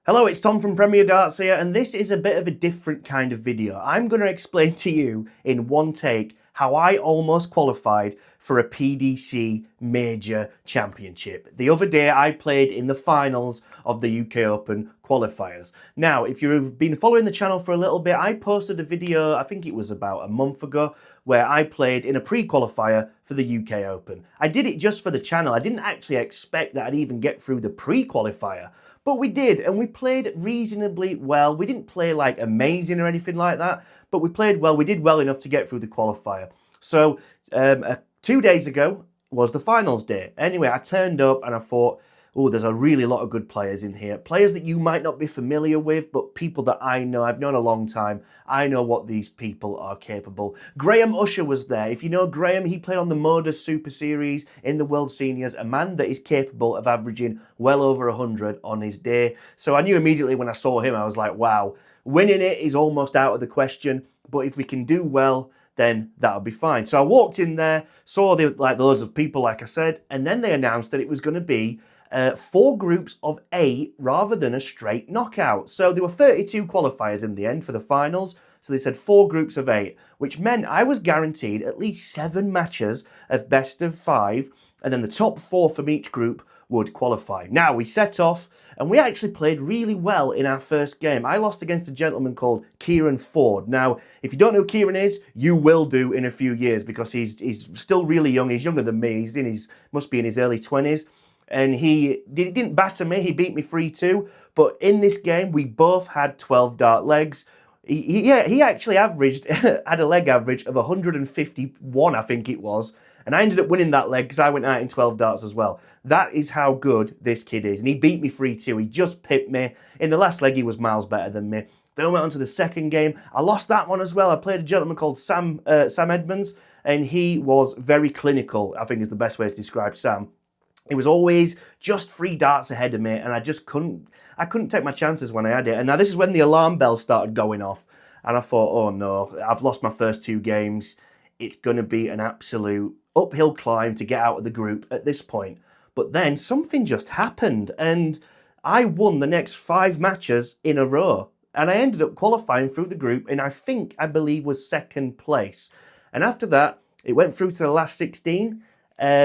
Hello, it's Tom from Premier Darts here, and this is a bit of a different kind of video. I'm going to explain to you in one take how I almost qualified for a PDC Major Championship. The other day I played in the finals of the UK Open qualifiers. Now, if you've been following the channel for a little bit, I posted a video, I think it was about a month ago, where I played in a pre-qualifier for the UK Open. I did it just for the channel. I didn't actually expect that I'd even get through the pre-qualifier. But we did, and we played reasonably well. We didn't play like amazing or anything like that, but we played well. We did well enough to get through the qualifier. So 2 days ago was the finals day. Anyway, I turned up and I thought, oh, there's a really lot of good players in here. Players that you might not be familiar with, but people that I know. I've known a long time. I know what these people are capable. Graham Usher was there. If you know Graham, he played on the Modus Super Series in the World Seniors, a man that is capable of averaging well over 100 on his day. So I knew immediately when I saw him, I was like, wow, winning it is almost out of the question, but if we can do well, then that'll be fine. So I walked in there, saw loads of people, like I said, and then they announced that it was going to be 4 groups of 8 rather than a straight knockout. So there were 32 qualifiers in the end for the finals. So they said 4 groups of 8, which meant I was guaranteed at least 7 matches of best of 5, and then the top 4 from each group would qualify. Now we set off and we actually played really well in our first game. I lost against a gentleman called Kieran Ford. Now, if you don't know who Kieran is, you will do in a few years because he's still really young. He's younger than me. Must be in his early 20s. And he didn't batter me, he beat me 3-2, but in this game we both had 12 dart legs. He actually averaged, had a leg average of 151, I think it was, and I ended up winning that leg because I went out in 12 darts as well. That is how good this kid is, and he beat me 3-2, he just pipped me. In the last leg he was miles better than me. Then I went on to the second game. I lost that one as well. I played a gentleman called Sam Edmonds, and he was very clinical, I think is the best way to describe Sam. It was always just 3 darts ahead of me, and I couldn't take my chances when I had it. And now this is when the alarm bell started going off, and I thought, oh no, I've lost my first 2 games. It's going to be an absolute uphill climb to get out of the group at this point. But then something just happened, and I won the next 5 matches in a row. And I ended up qualifying through the group in, I believe was 2nd place. And after that, it went through to the last 16.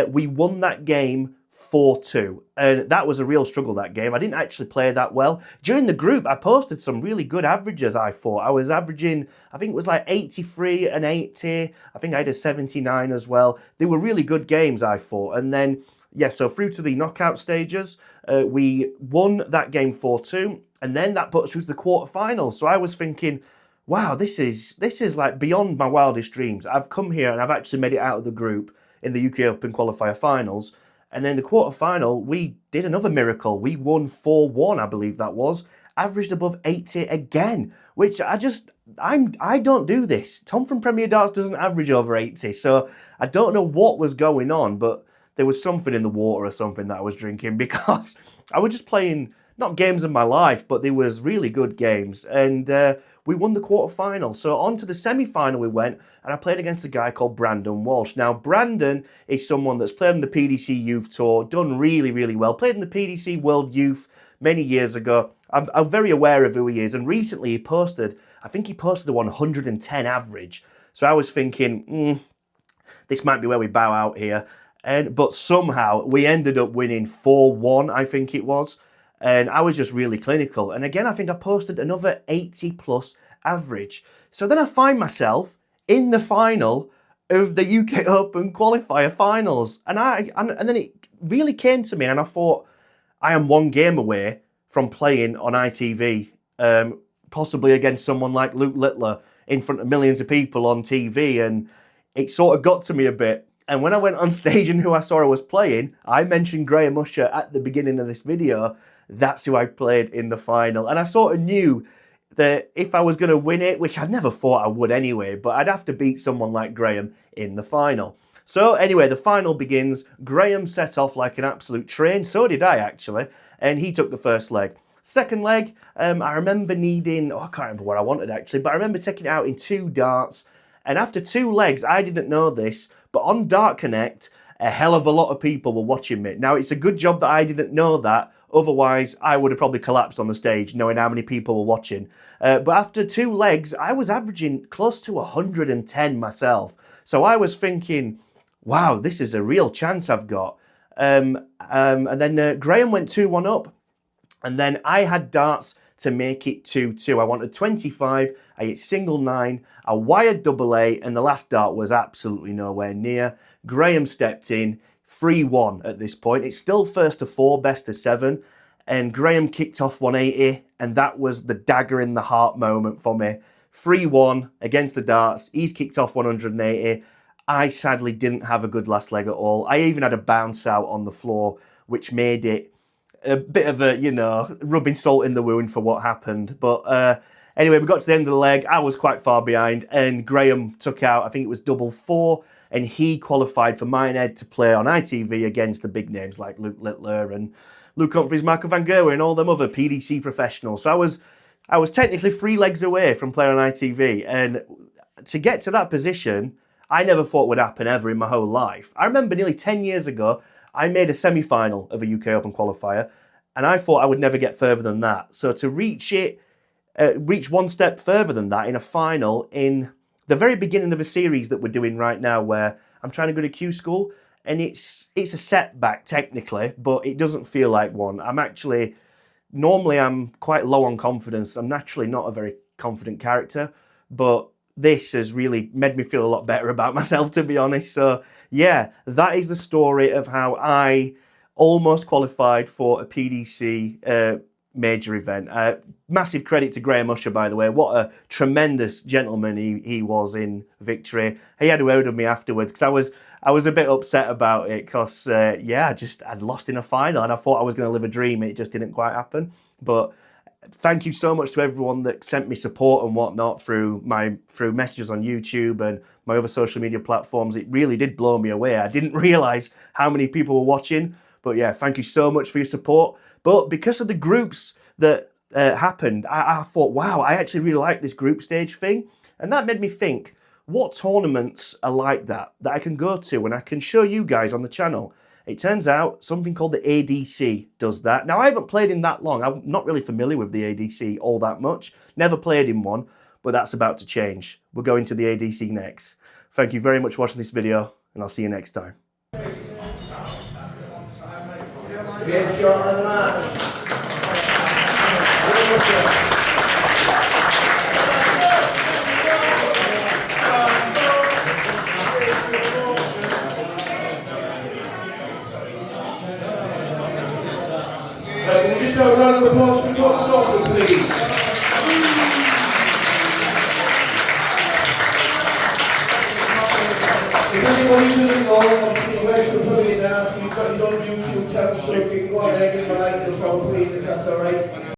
We won that game 4-2, and that was a real struggle, that game. I didn't actually play that well. During the group, I posted some really good averages, I thought. I was averaging, I think it was like 83 and 80. I think I had a 79 as well. They were really good games, I thought. And then, yeah, so through to the knockout stages, we won that game 4-2, and then that put us through to the quarterfinals. So I was thinking, wow, this is like beyond my wildest dreams. I've come here and I've actually made it out of the group in the UK Open qualifier finals. And then the quarterfinal, we did another miracle. We won 4-1, I believe that was. Averaged above 80 again, which I don't do this. Tom from Premier Darts doesn't average over 80, so I don't know what was going on, but there was something in the water or something that I was drinking, because I was just playing, not games of my life, but there was really good games. And we won the quarterfinal. So on to the semi-final we went, and I played against a guy called Brandon Walsh. Now, Brandon is someone that's played on the PDC Youth Tour, done really, really well. Played in the PDC World Youth many years ago. I'm very aware of who he is, and recently he posted, I think he posted the 110 average. So I was thinking, this might be where we bow out here. But somehow we ended up winning 4-1, I think it was. And I was just really clinical. And again, I think I posted another 80 plus average. So then I find myself in the final of the UK Open qualifier finals. And then it really came to me, and I thought, I am 1 game away from playing on ITV, possibly against someone like Luke Littler in front of millions of people on TV. And it sort of got to me a bit. And when I went on stage and who I saw I was playing, I mentioned Graham Usher at the beginning of this video. That's who I played in the final. And I sort of knew that if I was going to win it, which I never thought I would anyway, but I'd have to beat someone like Graham in the final. So anyway, the final begins. Graham set off like an absolute train. So did I, actually. And he took the first leg. Second leg, I remember needing, I can't remember what I wanted actually, but I remember taking it out in 2 darts. And after 2 legs, I didn't know this, but on Dart Connect, a hell of a lot of people were watching me. Now, it's a good job that I didn't know that. Otherwise, I would have probably collapsed on the stage knowing how many people were watching. But after 2 legs, I was averaging close to 110 myself. So I was thinking, wow, this is a real chance I've got. And then Graham went 2-1 up. And then I had darts to make it 2-2. I wanted 25, I hit single 9, I wired double 8, and the last dart was absolutely nowhere near. Graham stepped in, 3-1 at this point. It's still first to 4, best to 7, and Graham kicked off 180, and that was the dagger in the heart moment for me. 3-1 against the darts, he's kicked off 180. I sadly didn't have a good last leg at all. I even had a bounce out on the floor, which made it a bit of a, rubbing salt in the wound for what happened. But anyway, we got to the end of the leg. I was quite far behind, and Graham took out, I think it was double 4, and he qualified for Minehead to play on ITV against the big names like Luke Littler and Luke Humphries, Michael Van Gerwen, and all them other PDC professionals. So I was technically 3 legs away from playing on ITV, and to get to that position, I never thought would happen ever in my whole life. I remember nearly 10 years ago, I made a semi-final of a UK Open qualifier, and I thought I would never get further than that. So to reach one step further than that in a final in the very beginning of a series that we're doing right now, where I'm trying to go to Q School, and it's a setback technically, but it doesn't feel like one. Normally I'm quite low on confidence. I'm naturally not a very confident character, but this has really made me feel a lot better about myself, to be honest. So yeah, that is the story of how I almost qualified for a PDC major event. Massive credit to Graham Usher, by the way. What a tremendous gentleman he was in victory. He had a word with me afterwards, because I was a bit upset about it, because I'd lost in a final, and I thought I was going to live a dream. It just didn't quite happen. But thank you so much to everyone that sent me support and whatnot through messages on YouTube and my other social media platforms. It really did blow me away. I didn't realise how many people were watching. But yeah, thank you so much for your support. But because of the groups that happened, I thought, wow, I actually really like this group stage thing. And that made me think, what tournaments are like that I can go to and I can show you guys on the channel? It turns out something called the ADC does that. Now, I haven't played in that long. I'm not really familiar with the ADC all that much. Never played in one, but that's about to change. We're going to the ADC next. Thank you very much for watching this video, and I'll see you next time. Get shot on the match. Can we just have a round of applause for Top Soccer, please? If anybody doesn't know, obviously Wes will put it down, so he's got his own YouTube channel, so if you can go on there, give him a like and follow, please, if that's alright.